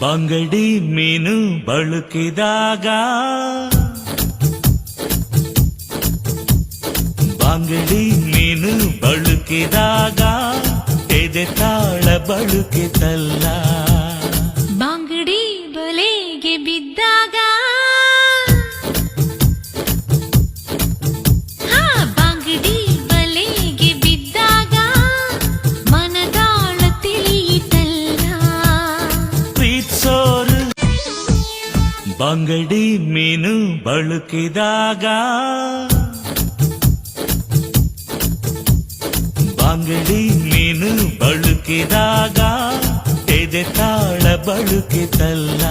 ಬಂಗಡಿ ಮೀನು ಬಳುಕಿದಾಗ ಬಂಗಡಿ ಮೀನು ಬಳುಕಿದಾಗ ಎದೆ ತಾಳ ಬಳುಕಿತಲ್ಲ. ಬಂಗಡಿ ಬಲೆಗೆ ಬಿದ್ದಾಗ ಬಂಗಡಿ ಬಲೆಗೆ ಬಿದ್ದಾಗ ಮನದಾಳ ತಿಳಿಯಿತಲ್ಲ. ಪ್ರೀತ್ಸೋರು ಬಂಗಡಿ ಮೀನು ಬಳುಕಿದಾಗ ಬಂಗಡಿ ಮೀನು ಬಳುಕಿದಾಗ ಎದೆ ತಾಳ ಬಳುಕಿತಲ್ಲ.